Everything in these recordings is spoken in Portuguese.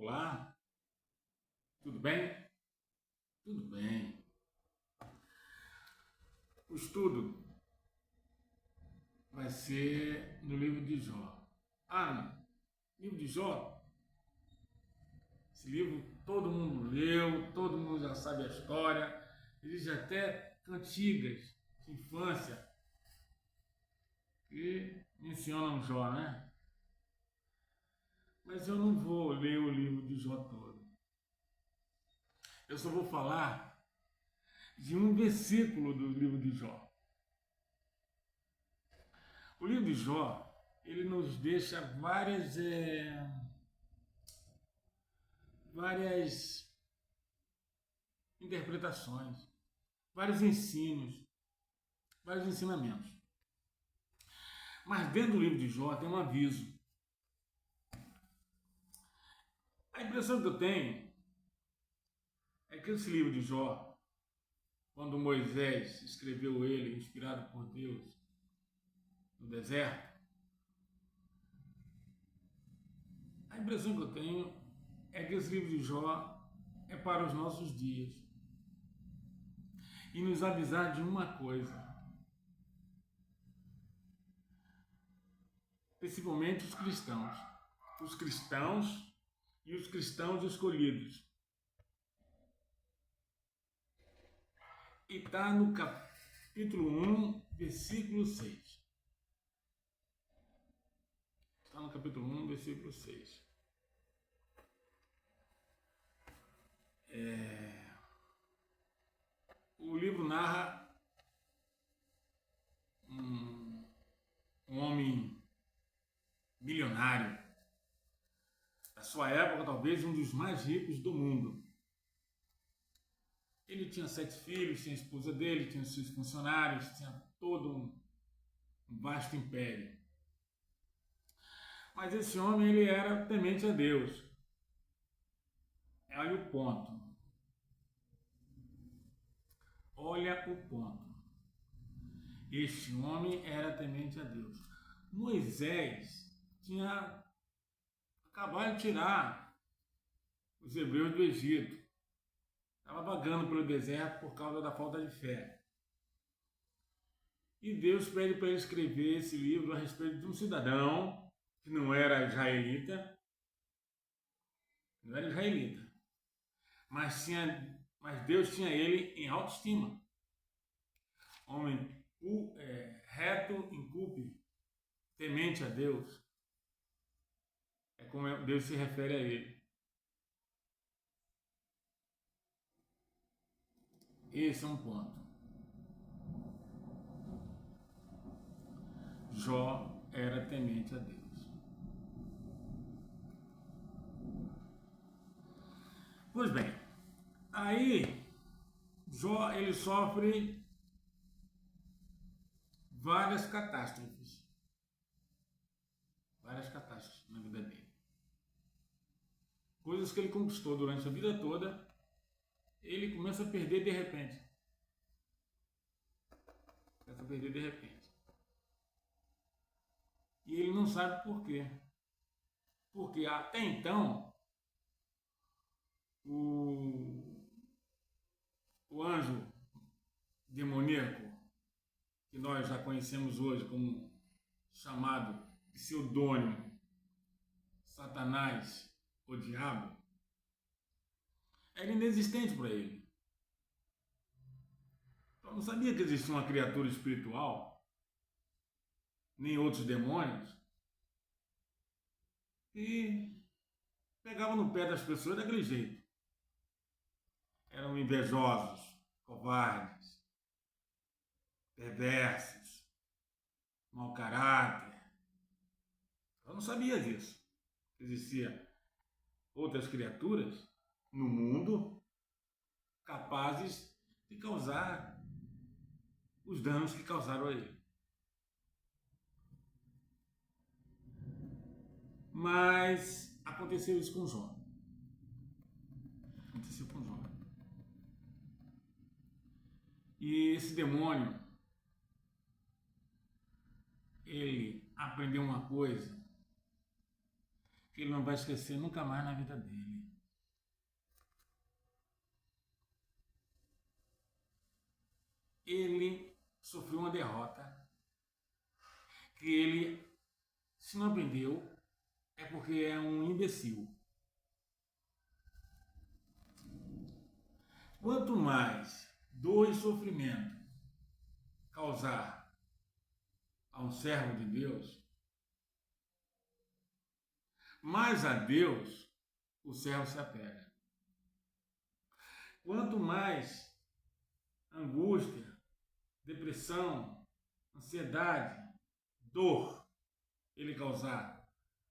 Olá, tudo bem? Tudo bem. O estudo vai ser no livro de Jó. Livro de Jó? Esse livro todo mundo leu, todo mundo já sabe a história, existe até cantigas de infância que mencionam Jó, né? Mas eu não vou ler o livro de Jó todo. Eu só vou falar de um versículo do livro de Jó. O livro de Jó, ele nos deixa várias interpretações, vários ensinos, vários ensinamentos. Mas dentro do livro de Jó tem um aviso. A impressão que eu tenho é que esse livro de Jó, quando Moisés escreveu ele, inspirado por Deus, no deserto, a impressão que eu tenho é que esse livro de Jó é para os nossos dias. E nos avisar de uma coisa, principalmente os cristãos e os cristãos escolhidos. E está no capítulo 1, versículo 6. Está no capítulo 1, versículo 6. O livro narra um homem milionário, da sua época, talvez um dos mais ricos do mundo. Ele tinha 7 filhos, tinha a esposa dele, tinha os seus funcionários, tinha todo um vasto império. Mas esse homem, ele era temente a Deus. Olha o ponto. Olha o ponto. Este homem era temente a Deus. Moisés tinha acabado de tirar os hebreus do Egito. Estava vagando pelo deserto por causa da falta de fé. E Deus pede para ele escrever esse livro a respeito de um cidadão que não era israelita, mas Deus tinha ele em autoestima. Homem reto, incúpio, temente a Deus. É como Deus se refere a ele. Esse é um ponto. Jó era temente a Deus. Pois bem, aí Jó ele sofre várias catástrofes na vida dele. Coisas que ele conquistou durante a vida toda, ele começa a perder de repente. E ele não sabe por quê. Porque até então, o anjo demoníaco, que nós já conhecemos hoje como chamado pseudônimo Satanás, o diabo, era inexistente para ele. Então não sabia que existia uma criatura espiritual, nem outros demônios, e pegava no pé das pessoas daquele jeito. Eram invejosos, covardes, perversos, mau caráter. Eu não sabia disso. Existia outras criaturas no mundo capazes de causar os danos que causaram a ele. Mas aconteceu isso com Jó. E esse demônio, ele aprendeu uma coisa que ele não vai esquecer nunca mais na vida dele. ele sofreu uma derrota, que ele, se não aprendeu, é porque é um imbecil. Quanto mais dor e sofrimento causar a um servo de Deus, mais a Deus o servo se apega. Quanto mais angústia, depressão, ansiedade, dor ele causar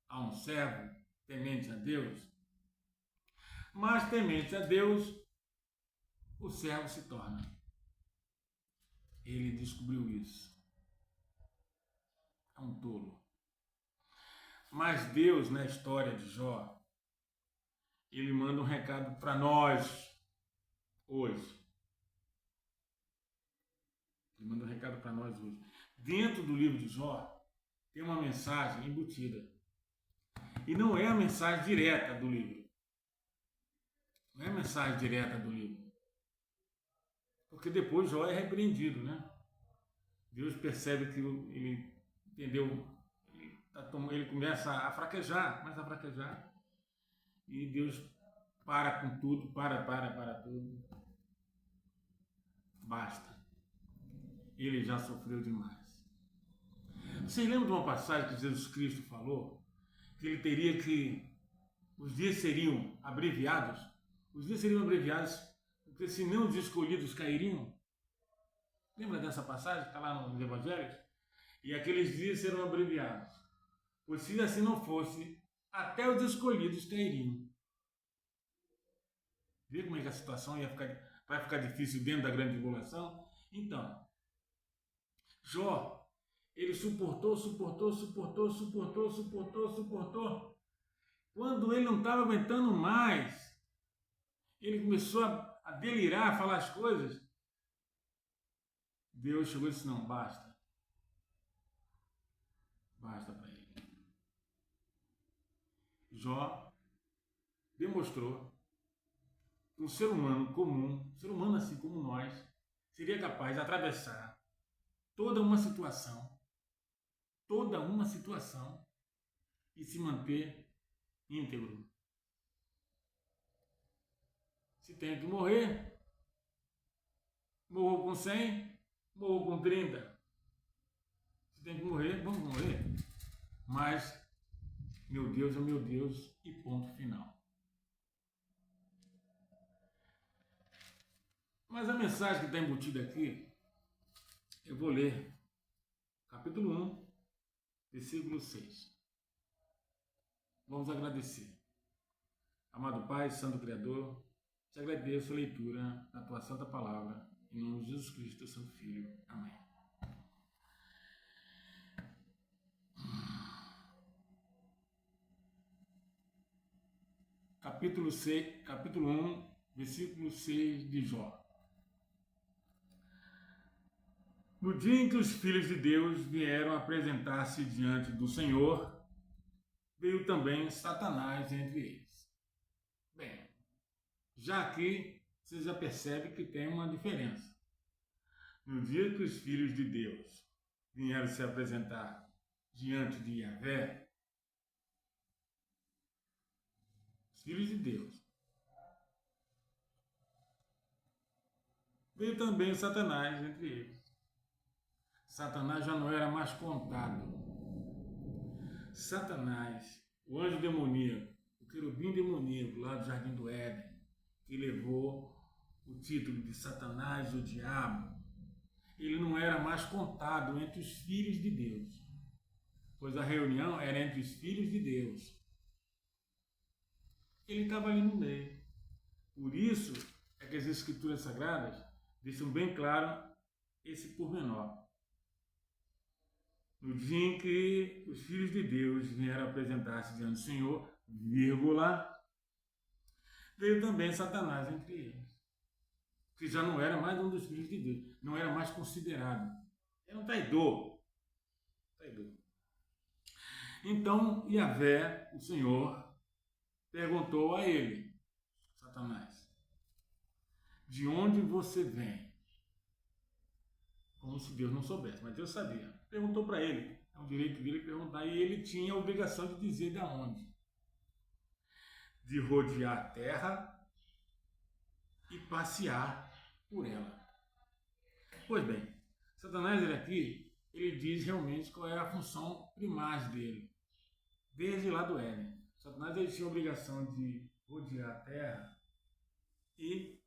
a um servo temente a Deus, mais temente a Deus o servo se torna. Ele descobriu isso. É um tolo. Mas Deus, na história de Jó, ele manda um recado para nós hoje. Ele manda um recado para nós hoje. Dentro do livro de Jó, tem uma mensagem embutida. E não é a mensagem direta do livro. Não é a mensagem direta do livro. Porque depois Jó é repreendido, né? Deus percebe que ele entendeu, ele começa a fraquejar, e Deus para com tudo, para tudo. Basta. Ele já sofreu demais. Vocês lembram de uma passagem que Jesus Cristo falou? Que ele teria que... os dias seriam abreviados? Os dias seriam abreviados porque senão os escolhidos cairiam. Lembra dessa passagem que está lá nos Evangelhos? E aqueles dias serão abreviados. Pois se assim não fosse, até os escolhidos cairiam. Vê como é que a situação vai ficar difícil dentro da grande tribulação? Então, Jó, ele suportou. Quando ele não estava aguentando mais, ele começou a delirar, a falar as coisas. Deus chegou e disse, não, basta. Basta para ele. Jó demonstrou que um ser humano comum, um ser humano assim como nós, seria capaz de atravessar toda uma situação e se manter íntegro. Se tem que morrer, morro com 100, morro com 30. Se tem que morrer, vamos morrer. Mas meu Deus é meu Deus e ponto final. Mas a mensagem que está embutida aqui, eu vou ler. Capítulo 1, versículo 6. Vamos agradecer. Amado Pai, Santo Criador, te agradeço a leitura da tua santa palavra, em nome de Jesus Cristo, teu Santo Filho. Amém. Capítulo 1, versículo 6 de Jó. No dia em que os filhos de Deus vieram apresentar-se diante do Senhor, veio também Satanás entre eles. Bem, já aqui você já percebe que tem uma diferença. No dia que os filhos de Deus vieram se apresentar diante de Yahvé, os filhos de Deus, veio também Satanás entre eles. Satanás já não era mais contado. Satanás, o anjo demoníaco, o querubim demoníaco lá do Jardim do Éden, que levou o título de Satanás, o diabo, ele não era mais contado entre os filhos de Deus, pois a reunião era entre os filhos de Deus. Ele estava ali no meio. Por isso é que as Escrituras Sagradas deixam bem claro esse pormenor. No dia em que os filhos de Deus vieram apresentar-se diante do Senhor, vírgula, veio também Satanás entre eles, que já não era mais um dos filhos de Deus, não era mais considerado, era um traidor. Então Yahvé, o Senhor, perguntou a ele, Satanás, de onde você vem? como se Deus não soubesse, mas Deus sabia. Perguntou para ele, é o direito dele perguntar, e ele tinha a obrigação de dizer de onde. De rodear a terra e passear por ela. Pois bem, Satanás ele diz realmente qual é a função primaz dele, desde lá do Éden. Satanás ele tinha a obrigação de rodear a terra e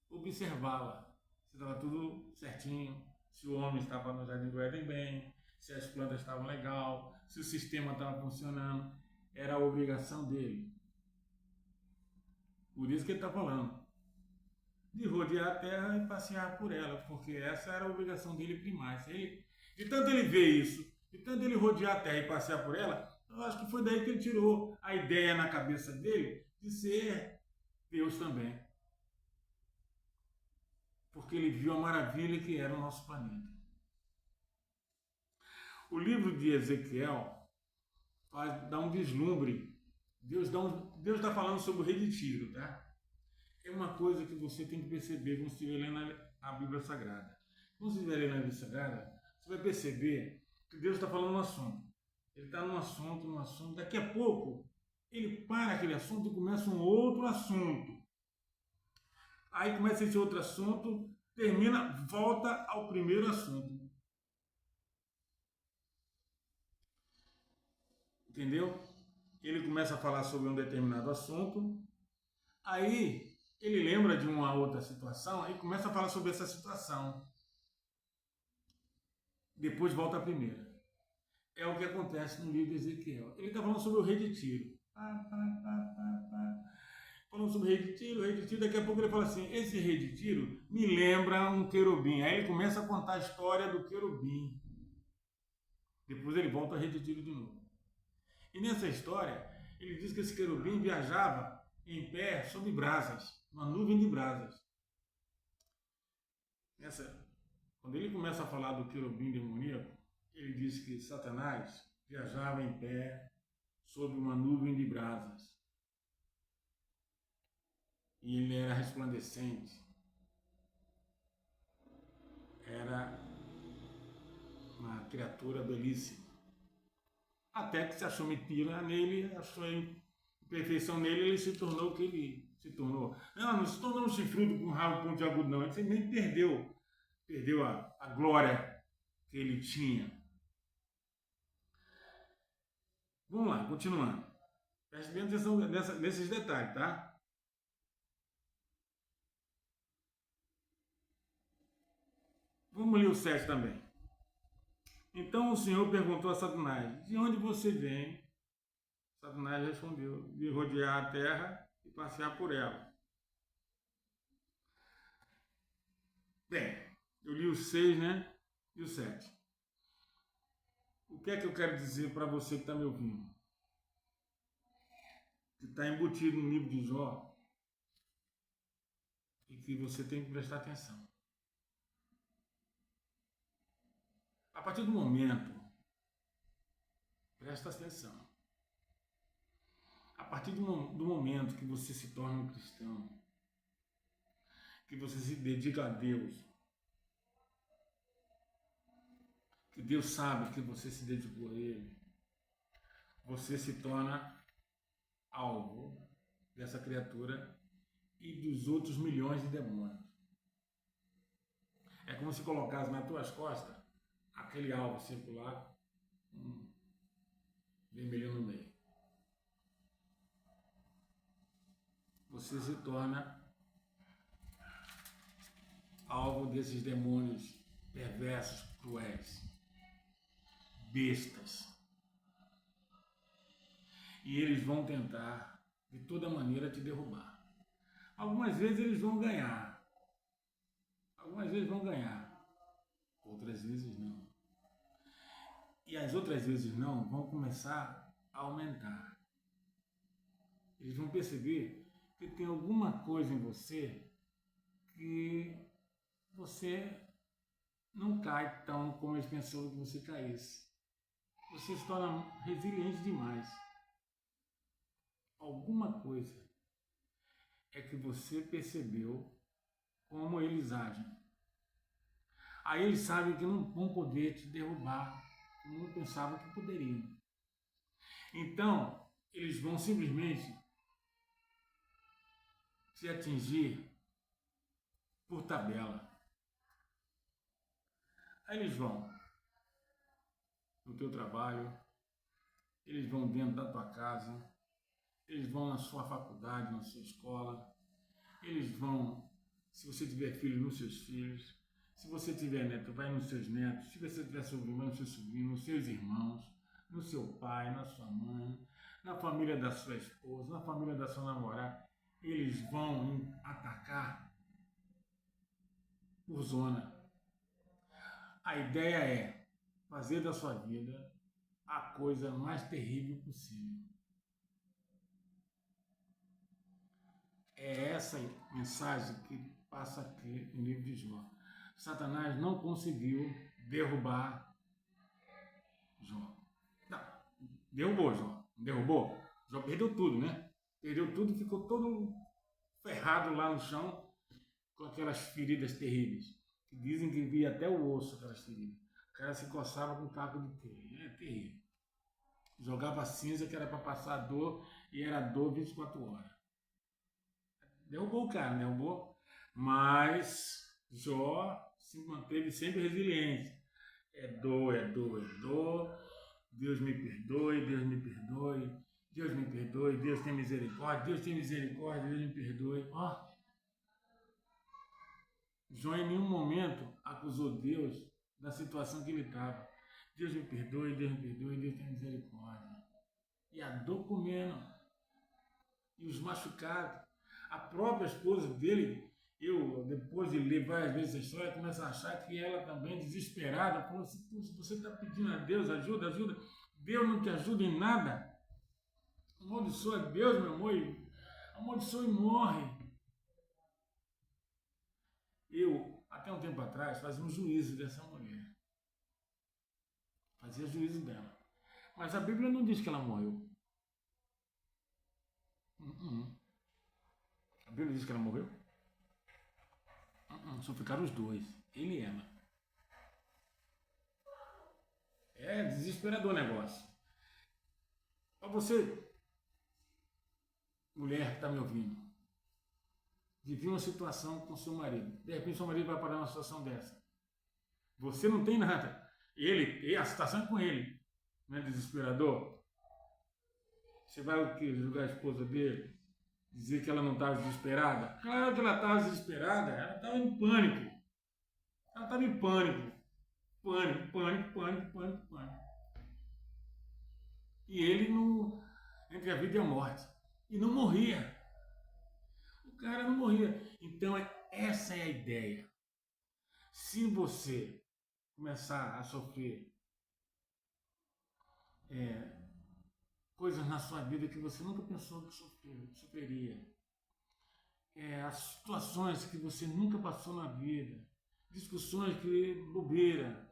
observá-la, se estava tudo certinho, se o homem estava no jardim do Éden bem, se as plantas estavam legal, se o sistema estava funcionando. Era a obrigação dele. Por isso que ele está falando de rodear a terra e passear por ela, porque essa era a obrigação dele primária. De tanto ele ver isso, de tanto ele rodear a terra e passear por ela, eu acho que foi daí que ele tirou a ideia na cabeça dele de ser Deus também. Porque ele viu a maravilha que era o nosso planeta. O livro de Ezequiel dá um vislumbre. Deus está falando sobre o rei de Tiro, tá? É uma coisa que você tem que perceber quando você estiver lendo a Bíblia Sagrada. Quando você estiver lendo a Bíblia Sagrada, você vai perceber que Deus está falando um assunto. Ele está num assunto. Daqui a pouco, ele para aquele assunto e começa um outro assunto. Aí começa esse outro assunto, termina, volta ao primeiro assunto. Entendeu? Ele começa a falar sobre um determinado assunto, aí ele lembra de uma outra situação e começa a falar sobre essa situação. Depois volta à primeira. É o que acontece no livro de Ezequiel. Ele está falando sobre o rei de Tiro. Falando sobre o rei de Tiro, daqui a pouco ele fala assim, esse rei de Tiro me lembra um querubim. Aí ele começa a contar a história do querubim. Depois ele volta ao rei de Tiro de novo. E nessa história, ele diz que esse querubim viajava em pé sobre brasas, uma nuvem de brasas. Quando ele começa a falar do querubim demoníaco, ele diz que Satanás viajava em pé sobre uma nuvem de brasas. E ele era resplandecente. Era uma criatura belíssima. Até que se achou mentira nele, achou imperfeição nele, ele se tornou o que ele se tornou. Não se tornou um chifrudo com um rabo pontiagudo, não. Ele simplesmente perdeu a glória que ele tinha. Vamos lá, continuando. Preste bem atenção nesses detalhes, tá? Vamos ler o 7 também. Então o Senhor perguntou a Satanás, de onde você vem? Satanás respondeu, de rodear a terra e passear por ela. Bem, eu li o 6, né? E o 7. O que é que eu quero dizer para você que está me ouvindo? Que está embutido no livro de Jó e que você tem que prestar atenção. A partir do momento, presta atenção, a partir do momento que você se torna um cristão, que você se dedica a Deus, que Deus sabe que você se dedicou a Ele, você se torna alvo dessa criatura e dos outros milhões de demônios. É como se colocasse nas tuas costas aquele alvo circular, vermelho no meio. Você se torna alvo desses demônios perversos, cruéis, bestas. E eles vão tentar, de toda maneira, te derrubar. Algumas vezes eles vão ganhar. Outras vezes não. E as outras vezes não vão começar a aumentar. Eles vão perceber que tem alguma coisa em você que você não cai tão como eles pensaram que você caísse. Você se torna resiliente demais. Alguma coisa é que você percebeu como eles agem. Aí eles sabem que não vão poder te derrubar, como não pensavam que poderiam. Então, eles vão simplesmente te atingir por tabela. Aí eles vão no teu trabalho, eles vão dentro da tua casa, eles vão na sua faculdade, na sua escola, eles vão, se você tiver filhos, nos seus filhos, se você tiver neto, vai nos seus netos, se você tiver sobrinho, vai nos seus sobrinhos, nos seus irmãos, no seu pai, na sua mãe, na família da sua esposa, na família da sua namorada. Eles vão atacar por zona. A ideia é fazer da sua vida a coisa mais terrível possível. É essa mensagem que passa aqui no livro de Jó. Satanás não conseguiu derrubar Jó. Não, derrubou Jó. Derrubou? Jó perdeu tudo, né? Perdeu tudo, ficou todo ferrado lá no chão com aquelas feridas terríveis. Que dizem que via até o osso aquelas feridas. O cara se coçava com um taco de telha. É terrível. Jogava cinza que era para passar dor e era dor 24 horas. Derrubou o cara, derrubou. Mas Jó se manteve sempre resiliente. É dor, é dor, é dor. Deus me perdoe, Deus me perdoe. Deus me perdoe, Deus tem misericórdia, Deus tem misericórdia, Deus me perdoe. Ó. Jó em nenhum momento acusou Deus da situação que ele estava. Deus me perdoe, Deus me perdoe, Deus tem misericórdia. E a dor comendo. E os machucados. A própria esposa dele, eu, depois de ler várias vezes a história, começo a achar que ela também, desesperada, falou assim: você está pedindo a Deus ajuda, ajuda. Deus não te ajuda em nada. Amaldiçoa Deus, meu amor, amaldiçoa e morre. Eu, até um tempo atrás, fazia um juízo dessa mulher. Fazia juízo dela. Mas a Bíblia não diz que ela morreu. A Bíblia diz que ela morreu? Só ficaram os dois, ele e ela. É desesperador o negócio. Para você, mulher que está me ouvindo, vive uma situação com seu marido. De repente, seu marido vai parar numa situação dessa. Você não tem nada. A situação é com ele. Não é desesperador? Você vai o quê? Julgar a esposa dele? Dizer que ela não estava desesperada? Claro que ela estava desesperada. Ela estava em pânico. Ela estava em pânico. Pânico, pânico, pânico, pânico, pânico. E ele entre a vida e a morte. E não morria. O cara não morria. Então, essa é a ideia. Se você começar a sofrer coisas na sua vida que você nunca pensou que sofreria, as situações que você nunca passou na vida, discussões que bobeira,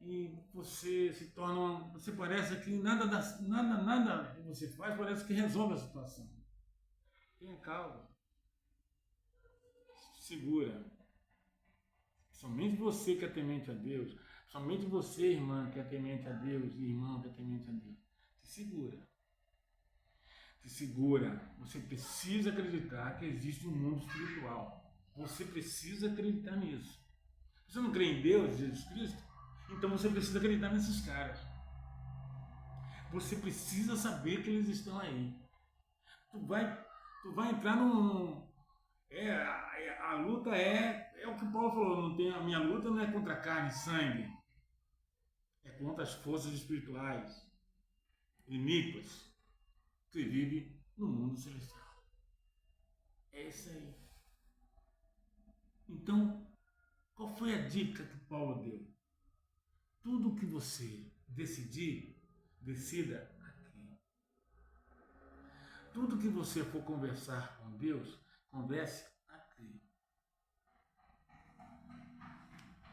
e você se torna, você parece que nada que você faz parece que resolve a situação. Tenha calma, segura. Somente você que é temente a Deus, somente você, irmã, que é temente a Deus, e irmão que é temente a Deus, se segura. Se segura. Você precisa acreditar que existe um mundo espiritual. Você precisa acreditar nisso. Você não crê em Deus, Jesus Cristo? Então você precisa acreditar nesses caras. Você precisa saber que eles estão aí. Tu vai entrar num... a luta é o que Paulo falou, não tem, a minha luta não é contra carne e sangue, é contra as forças espirituais iníquas que vivem no mundo celestial. É isso aí. Então, qual foi a dica que Paulo deu? Tudo que você decidir, decida aqui. Tudo que você for conversar com Deus, converse aqui.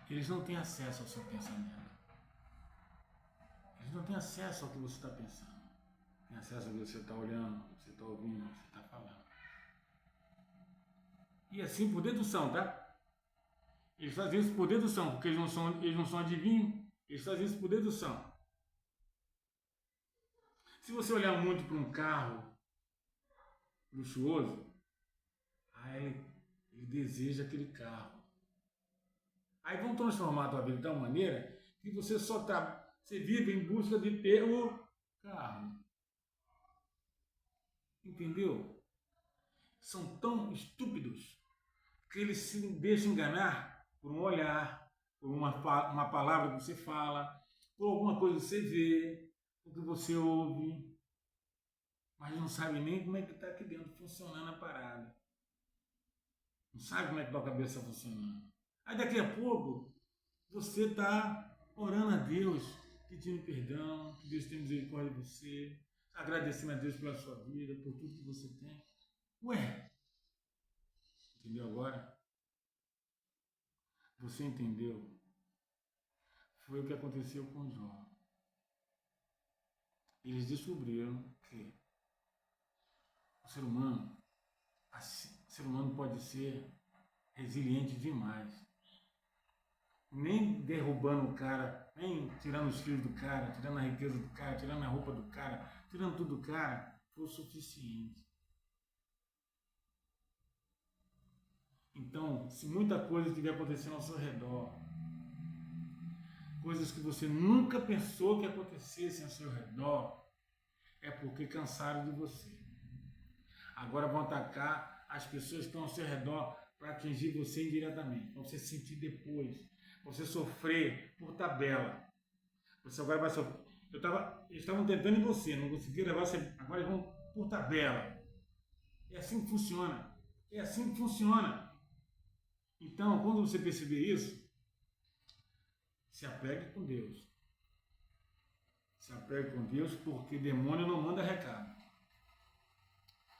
Eles não têm acesso ao seu pensamento. Eles não têm acesso ao que você está pensando. Tem acesso ao que você está olhando, ao que você está ouvindo, ao que você está falando. E assim por dedução, tá? Eles fazem isso por dedução, porque eles não são adivinhos, eles fazem isso por dedução. Se você olhar muito para um carro luxuoso, aí ele deseja aquele carro. Aí vão transformar a tua vida de tal maneira que você você vive em busca de ter o carro. Entendeu? São tão estúpidos que eles se deixam enganar por um olhar, por uma palavra que você fala, por alguma coisa que você vê, por que você ouve, mas não sabe nem como é que está aqui dentro funcionando a parada. Não sabe como é que a tua cabeça está funcionando. Aí daqui a pouco você está orando a Deus, pedindo perdão, que Deus tenha misericórdia de você, agradecendo a Deus pela sua vida, por tudo que você tem. Ué, entendeu agora? Você entendeu? Foi o que aconteceu com Jó. Eles descobriram que o ser humano pode ser resiliente demais. Nem derrubando o cara, nem tirando os filhos do cara, tirando a riqueza do cara, tirando a roupa do cara, tirando tudo do cara, foi o suficiente. Então, se muita coisa estiver acontecendo ao seu redor, coisas que você nunca pensou que acontecessem ao seu redor, é porque cansaram de você. Agora vão atacar as pessoas que estão ao seu redor para atingir você indiretamente, para você sentir depois, para você sofrer por tabela. Você agora vai sofrer. Eles estavam tentando em você, não conseguiram levar você, agora eles vão por tabela. É assim que funciona. É assim que funciona. Então, quando você perceber isso, se apegue com Deus. Se apegue com Deus, porque demônio não manda recado.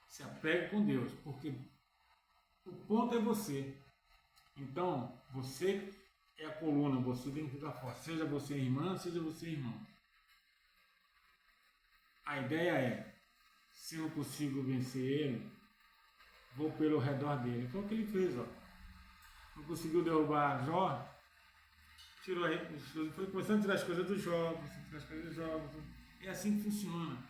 Se apegue com Deus, porque o ponto é você. Então, você é a coluna, você tem que ficar forte. Seja você irmã, seja você irmão. A ideia é, se eu não consigo vencer ele, vou pelo redor dele. Foi o que ele fez, ó. Não conseguiu derrubar Jó, tirou aí, foi começando a tirar as coisas do Jó, É assim que funciona.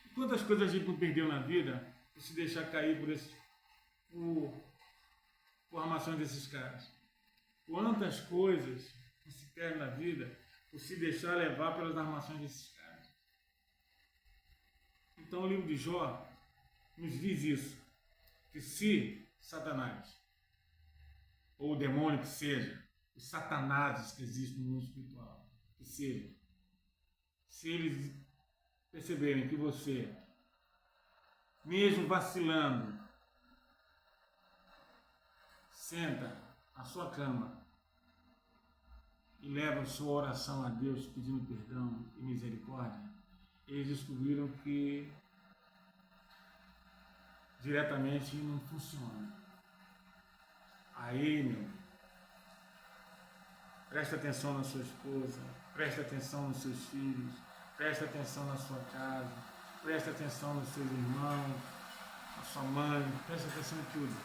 E quantas coisas a gente não perdeu na vida por se deixar cair por armações desses caras? Quantas coisas não se perdem na vida por se deixar levar pelas armações desses caras? Então o livro de Jó nos diz isso, que se Satanás, ou o demônio que seja, os satanases que existem no mundo espiritual, que seja, se eles perceberem que você, mesmo vacilando, senta na sua cama e leva a sua oração a Deus pedindo perdão e misericórdia, eles descobriram que diretamente não funciona. Aí, meu, presta atenção na sua esposa, presta atenção nos seus filhos, presta atenção na sua casa, presta atenção nos seus irmãos, na sua mãe, presta atenção em tudo.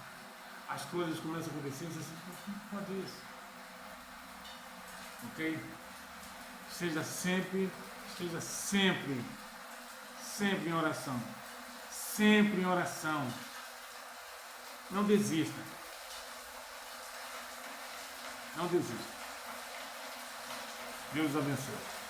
As coisas começam a acontecer, você pode isso. Ok? Esteja sempre em oração. Sempre em oração. Não desista. Não desista. Deus abençoe.